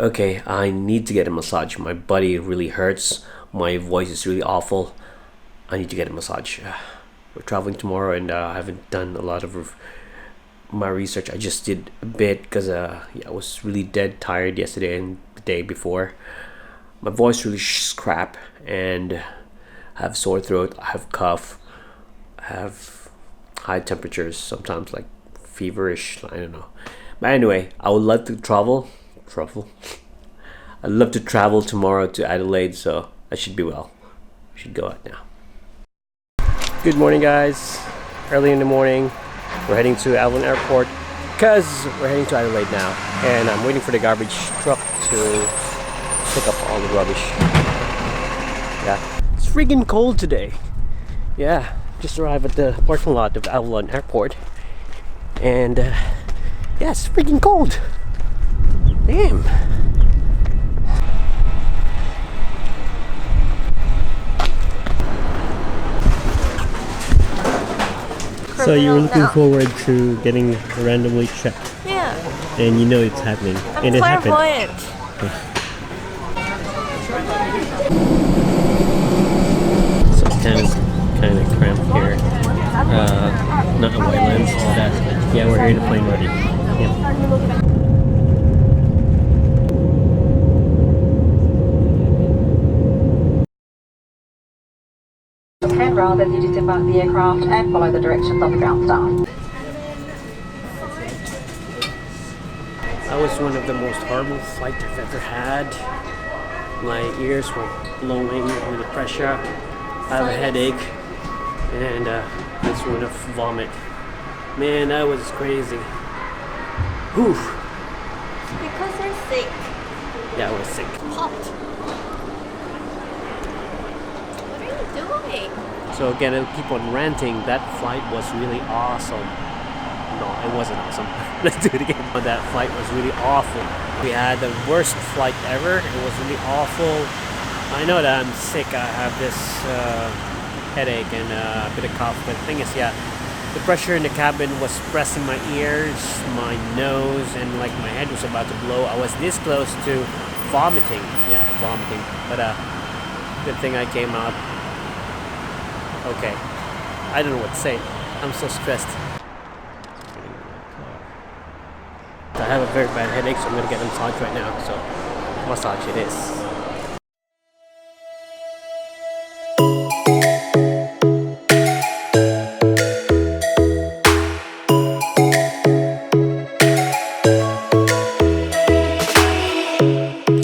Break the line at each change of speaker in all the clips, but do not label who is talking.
Okay, I need to get a massage. My body really hurts. My voice is really awful. I need to get a massage. We're traveling tomorrow, and I haven't done a lot of my research. I just did a bit because yeah, I was really dead tired yesterday and the day before. My voice really crap, and I have sore throat. I have cough. I have high temperatures. Sometimes like feverish. I don't know. But anyway, I would love to travel. I'd love to travel tomorrow to Adelaide, so I should be well. I should go out now. Good morning, guys. Early in the morning, we're heading to Adelaide Airport because we're heading to Adelaide now, and I'm waiting for the garbage truck to pick up all the rubbish. Yeah, it's freaking cold today. Yeah, just arrived at the parking lot of Adelaide Airport, and yeah, it's freaking cold. Damn. So you're looking forward to getting randomly checked.
Yeah.
And you know it's happening.
I'm clairvoyant.
So it's kind of cramped here. Not a white lens, but yeah, we're here to plane ready. Yeah.
Rather than you disembark the aircraft and follow the directions of the ground staff.
That was one of the most horrible flights I've ever had. My ears were blowing under the pressure. I have a headache, and I just want to vomit. Man, that was crazy. Whew.
Because they're sick.
Yeah, I was sick.
Popped. What are you doing?
So again, I'll keep on ranting. That flight was really awesome. No, it wasn't awesome. Let's do it again. That flight was really awful. We had the worst flight ever. It was really awful. I know that I'm sick. I have this headache and a bit of cough. But the thing is, yeah, the pressure in the cabin was pressing my ears, my nose, and like my head was about to blow. I was this close to vomiting. Yeah, vomiting. But good thing I came out okay. I don't know what to say. I'm so stressed. I have a very bad headache, so I'm gonna get a massage right now. So, massage it is.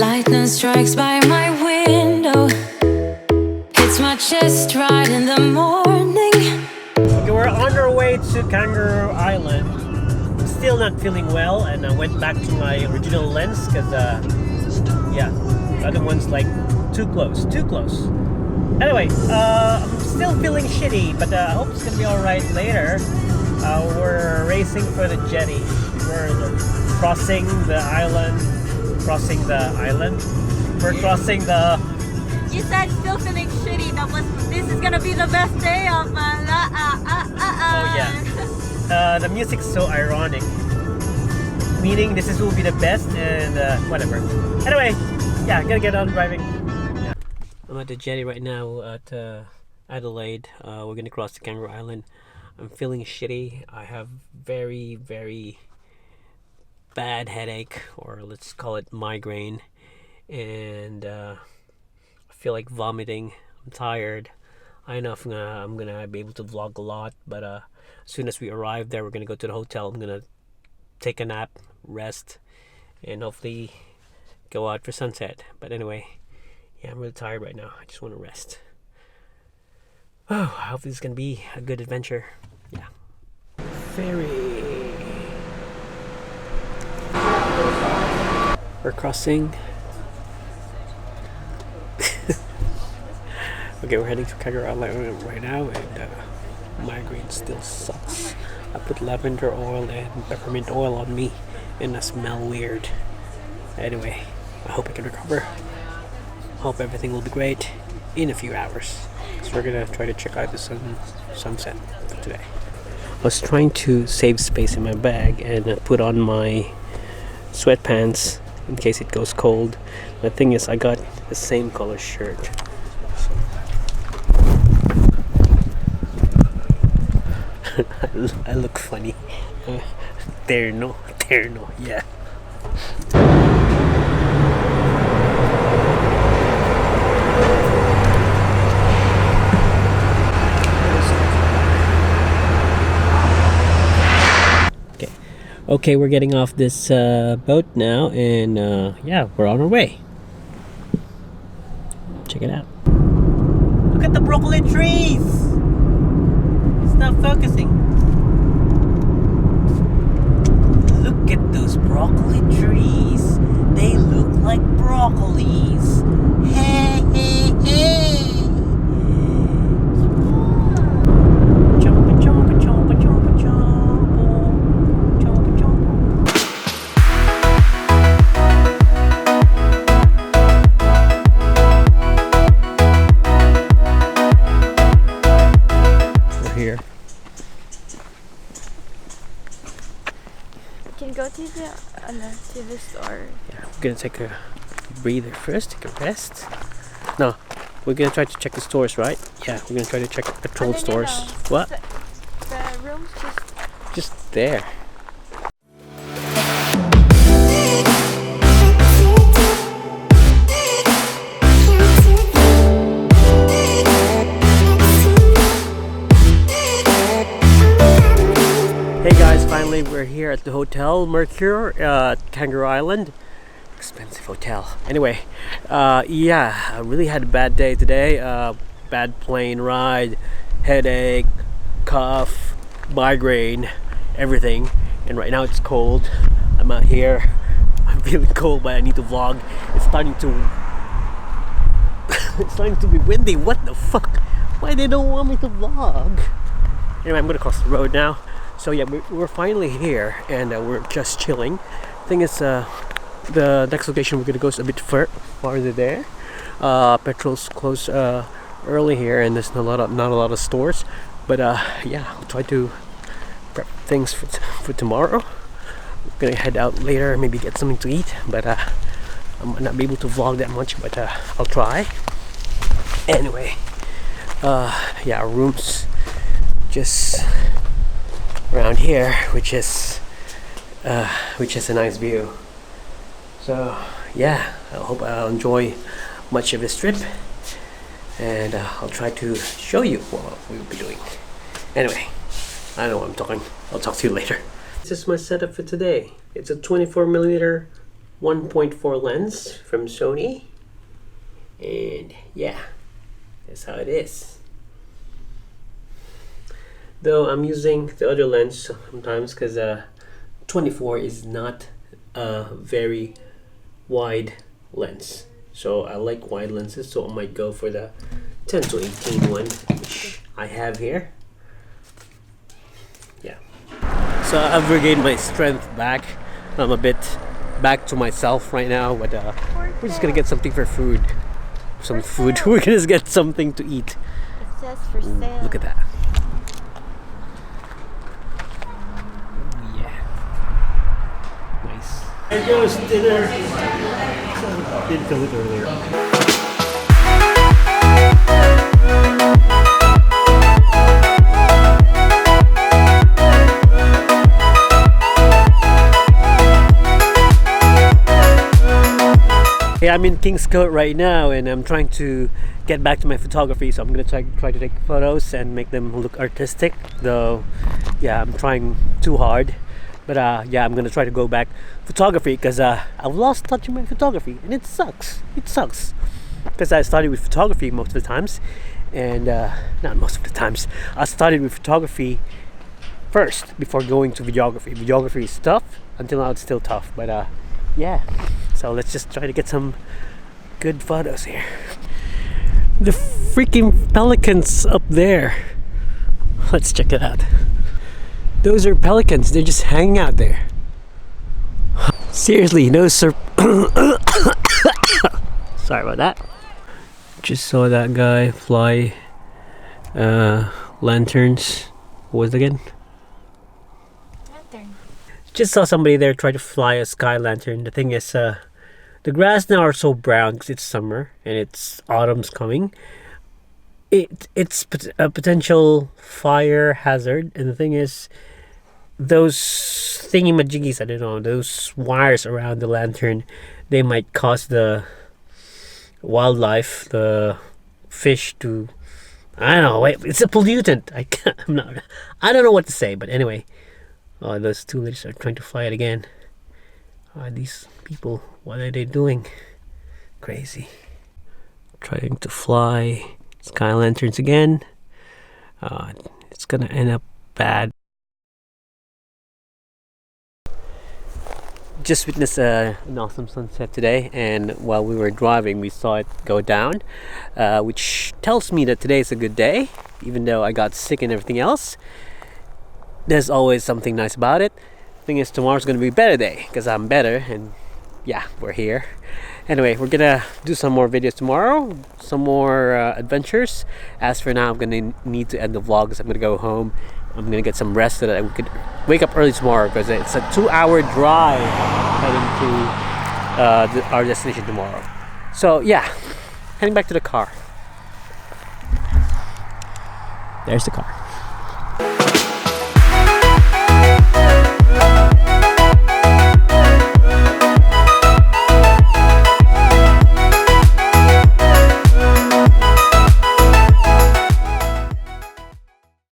Lightning strikes by my window. It's my chest right in the morning.
Okay, we're on our way to Kangaroo Island. I'm still not feeling well, and I went back to my original lens because, yeah, the other one's like too close. Anyway, I'm still feeling shitty, but I hope it's gonna be alright later. We're racing for the jetty. We're crossing the island. We're crossing the...
You said still feeling shitty. This is gonna be the best day of my life.
Oh yeah. The music's so ironic. Meaning this will be the best and whatever. Anyway, yeah, gotta get on driving. Yeah. I'm at the jetty right now at Adelaide. We're gonna cross the Kangaroo Island. I'm feeling shitty. I have very, very bad headache, or let's call it migraine. And I feel like vomiting. I'm tired. I know I'm gonna be able to vlog a lot, but as soon as we arrive there, we're gonna go to the hotel. I'm gonna take a nap, rest, and hopefully go out for sunset. But anyway, yeah, I'm really tired right now. I just want to rest. Oh, I hope this is gonna be a good adventure. Yeah. Ferry. We're crossing. Okay, we're heading to Kangaroo Island right now, and migraine still sucks. I put lavender oil and peppermint oil on me, and I smell weird. Anyway, I hope I can recover. Hope everything will be great in a few hours. So we're gonna try to check out the sunset for today. I was trying to save space in my bag and put on my sweatpants in case it goes cold. The thing is, I got the same color shirt. I look funny. Terno, yeah. Okay, we're getting off this boat now, and yeah, we're on our way. Check it out. Look at the broccoli trees! It's not focusing. Look at those broccoli trees. They look like broccolis. Hey, hey, hey! Chompa, chompa, chompa, chompa, chompa.
Go to the store.
Yeah, we're gonna take a breather first, take a rest. No, we're gonna try to check the stores, right? Yeah, we're gonna try to check the petrol stores.
No.
What?
The room's
just there. Hey guys, finally we're here at the Hotel Miktyur at Kangaroo Island. Expensive hotel. Anyway, yeah, I really had a bad day today. Bad plane ride, headache, cough, migraine, everything. And right now it's cold. I'm out here. I'm feeling cold, but I need to vlog. It's starting to be windy. What the fuck? Why they don't want me to vlog? Anyway, I'm gonna cross the road now. So yeah, we're finally here, and we're just chilling. Thing is, the next location we're gonna go is a bit farther there. Petrol's closed early here, and there's not a lot of stores. But yeah, I'll try to prep things for tomorrow. We're gonna head out later, maybe get something to eat. But I might not be able to vlog that much, but I'll try. Anyway, yeah, our room's just around here, which is a nice view. So yeah, I hope I'll enjoy much of this trip, and I'll try to show you what we'll be doing. Anyway, I know what I'm talking. I'll talk to you later. This is my setup for today. It's a 24mm 1.4 lens from Sony, and yeah, that's how it is. Though I'm using the other lens sometimes because 24 is not a very wide lens. So I like wide lenses, so I might go for the 10 to 18 one, which I have here. Yeah. So I've regained my strength back. I'm a bit back to myself right now, but we're just gonna get something for food. We're gonna get something to eat.
It says for sale.
Look at that. There goes dinner. Didn't film it earlier. Hey, I'm in King's Court right now, and I'm trying to get back to my photography. So I'm gonna try to take photos and make them look artistic. Though, yeah, I'm trying too hard. But yeah, I'm gonna try to go back photography because I've lost touch with my photography, and it sucks. It sucks because I started with photography most of the times, and not most of the times. I started with photography first before going to videography. Videography is tough. Until now, it's still tough. But yeah, so let's just try to get some good photos here. The freaking pelicans up there. Let's check it out. Those are pelicans. They're just hanging out there. Seriously, no sir. Sorry about that. Just saw that guy fly lanterns. What was it again?
Lantern.
Just saw somebody there try to fly a sky lantern. The thing is, The grass now are so brown because it's summer and it's autumn's coming. It's a potential fire hazard, and the thing is, those thingy-majiggies, I don't know, those wires around the lantern, they might cause the wildlife, the fish to, I don't know, wait, it's a pollutant. I don't know what to say, but anyway, those two ladies are trying to fly it again. These people, what are they doing? Crazy. Trying to fly sky lanterns again. It's gonna end up bad. Just witnessed an awesome sunset today, and while we were driving we saw it go down, which tells me that today is a good day. Even though I got sick and everything else, there's always something nice about it. Thing is, tomorrow's gonna be a better day because I'm better, and yeah, we're here. Anyway, we're gonna do some more videos tomorrow, some more adventures. As for now, I'm gonna need to end the vlog because I'm gonna go home. I'm gonna get some rest so that I could wake up early tomorrow, because it's a 2-hour drive heading to our destination tomorrow. So yeah, heading back to the car. There's the car.